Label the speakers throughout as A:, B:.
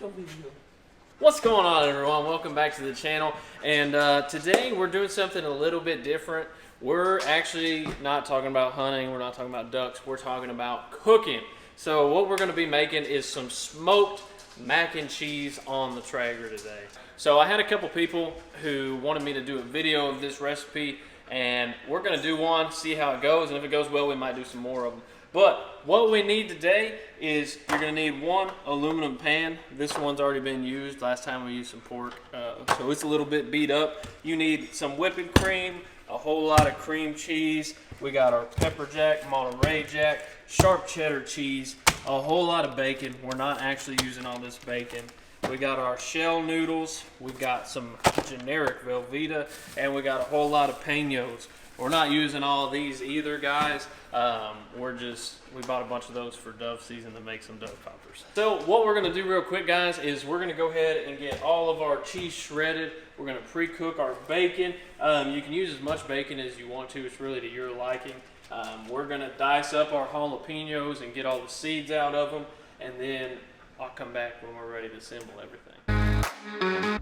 A: your video.
B: What's going on, everyone? Welcome back to the channel. And today we're doing something a little bit different. We're actually not talking about hunting. We're not talking about ducks. We're talking about cooking. So what we're going to be making is some smoked mac and cheese on the Traeger today. So I had a couple people who wanted me to do a video of this recipe, and we're going to do one, see how it goes, and if it goes well, we might do some more of them. But what we need today is you're going to need one aluminum pan. This one's already been used. Last time we used some pork, so it's a little bit beat up. You need some whipping cream, a whole lot of cream cheese. We got our pepper jack, Monterey Jack, sharp cheddar cheese, a whole lot of bacon. We're not actually using all this bacon. We got our shell noodles, we got some generic Velveeta, and we got a whole lot of peños. We're not using all of these either, guys. We bought a bunch of those for dove season to make some dove poppers. So what we're gonna do real quick, guys, is we're gonna go ahead and get all of our cheese shredded. We're gonna pre-cook our bacon. You can use as much bacon as you want to. It's really to your liking. We're gonna dice up our jalapeños and get all the seeds out of them, and then I'll come back when we're ready to assemble everything.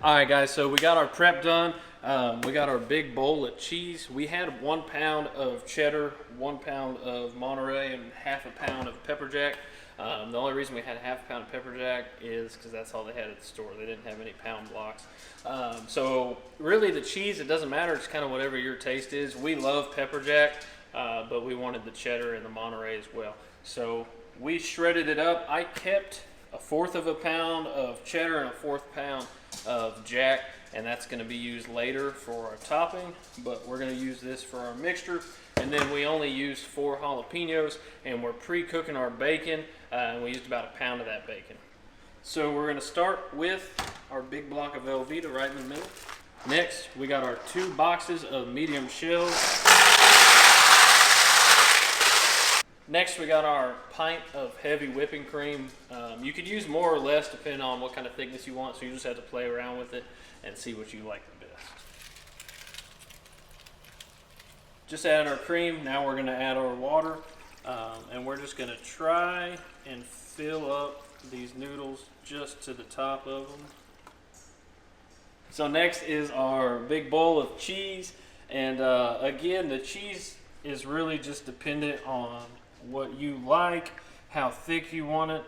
B: Alright guys, so we got our prep done. We got our big bowl of cheese. We had 1 pound of cheddar, 1 pound of Monterey, and half a pound of pepper jack. The only reason we had half a pound of pepper jack is because that's all they had at the store. They didn't have any pound blocks. So really the cheese, it doesn't matter. It's kind of whatever your taste is. We love pepper jack, but we wanted the cheddar and the Monterey as well. So we shredded it up. I kept 1/4 of a pound of cheddar and 1/4 pound of jack, and that's going to be used later for our topping, but we're going to use this for our mixture. And then we only used 4 jalapeños, and we're pre-cooking our bacon, and we used about a pound of that bacon. So we're going to start with our big block of Velveeta right in the middle. Next, we got our 2 boxes of medium shells. Next, we got our pint of heavy whipping cream. You could use more or less depending on what kind of thickness you want, so you just have to play around with it and see what you like the best. Just added our cream. Now we're going to add our water, and we're just going to try and fill up these noodles just to the top of them. So next is our big bowl of cheese, and again, the cheese is really just dependent on what you like, how thick you want it.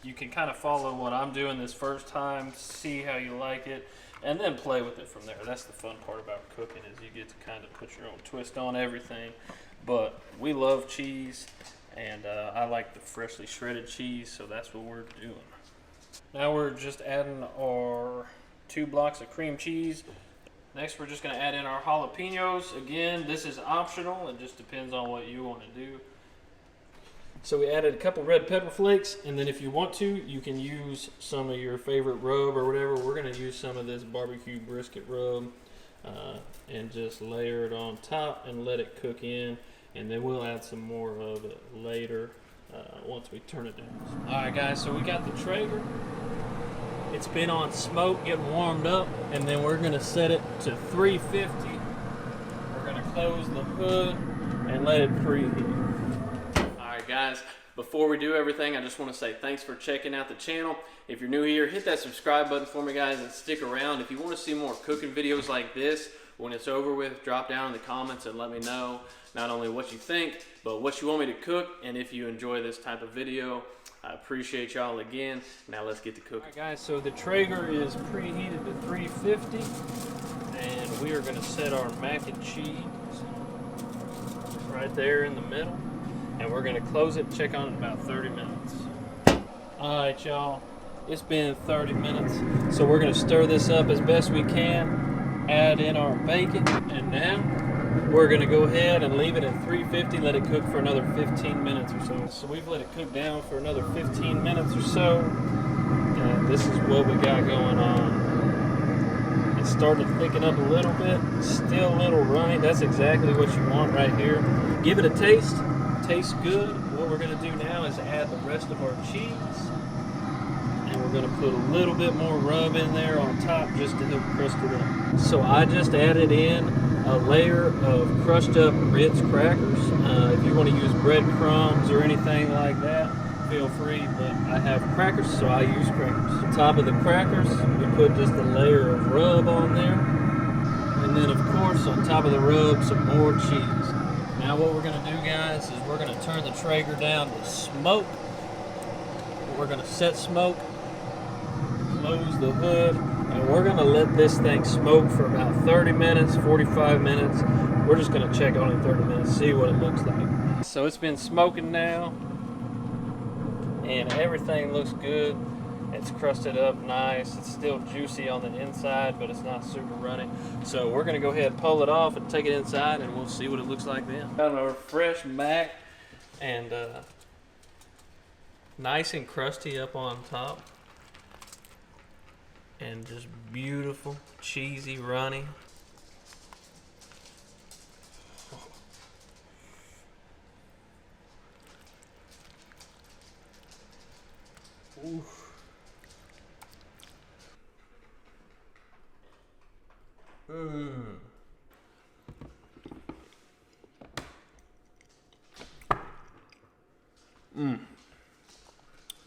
B: You can kind of follow what I'm doing this first time, see how you like it, and then play with it from there. That's the fun part about cooking, is you get to kind of put your own twist on everything. But we love cheese, and I like the freshly shredded cheese, so that's what we're doing. Now we're just adding our 2 blocks of cream cheese. Next, we're just going to add in our jalapeños. Again, this is optional. It just depends on what you want to do. So we added a couple red pepper flakes, and then if you want to, you can use some of your favorite rub or whatever. We're going to use some of this barbecue brisket rub and just layer it on top and let it cook in, and then we'll add some more of it later once we turn it down. Alright guys, so we got the Traeger. It's been on smoke, getting warmed up, and then we're going to set it to 350. We're going to close the hood and let it preheat. Alright guys, before we do everything, I just want to say thanks for checking out the channel. If you're new here, hit that subscribe button for me, guys, and stick around. If you want to see more cooking videos like this, when it's over with, drop down in the comments and let me know not only what you think, but what you want me to cook, and if you enjoy this type of video. I appreciate y'all again. Now let's get to cooking. Alright guys, so the Traeger is preheated to 350, and we are going to set our mac and cheese right there in the middle, and we're going to close it and check on it in about 30 minutes. Alright y'all, it's been 30 minutes, so we're going to stir this up as best we can, add in our bacon, and now we're going to go ahead and leave it at 350, let it cook for another 15 minutes or so. So we've let it cook down for another 15 minutes or so, and this is what we got going on. It's starting to thicken up a little bit, still a little runny. That's exactly what you want right here. Give it a taste. Tastes good. What we're going to do now is add the rest of our cheese, and we're we're going to put a little bit more rub in there on top just to help crust it up. So I just added in a layer of crushed up Ritz crackers. If you want to use breadcrumbs or anything like that, feel free, but I have crackers, so I use crackers. On top of the crackers, we put just a layer of rub on there. And then, of course, on top of the rub, some more cheese. Now what we're going to do, guys, is we're going to turn the Traeger down to smoke. We're going to set smoke, close the hood, and we're going to let this thing smoke for about 30 minutes, 45 minutes. We're just going to check on it in 30 minutes, see what it looks like. So it's been smoking now, and everything looks good. It's crusted up nice. It's still juicy on the inside, but it's not super runny. So we're going to go ahead and pull it off and take it inside, and we'll see what it looks like then. Got our fresh mac, and nice and crusty up on top, and just beautiful, cheesy, runny. Oof.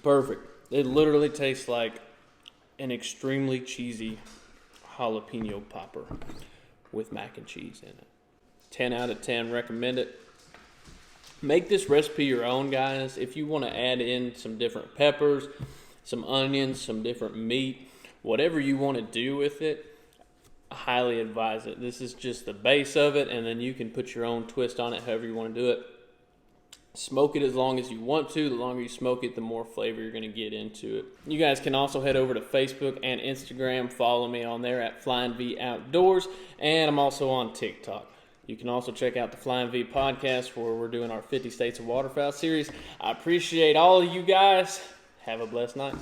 B: Perfect. It literally tastes like an extremely cheesy jalapeno popper with mac and cheese in it. 10 out of 10, recommend it. Make this recipe your own, guys. If you want to add in some different peppers, some onions, some different meat, whatever you want to do with it, I highly advise it. This is just the base of it, and then you can put your own twist on it however you want to do it. Smoke it as long as you want to. The longer you smoke it, the more flavor you're going to get into it. You guys can also head over to Facebook and Instagram. Follow me on there at Flying V Outdoors, and I'm also on TikTok. You can also check out the Flying V podcast where we're doing our 50 States of Waterfowl series. I appreciate all of you guys. Have a blessed night.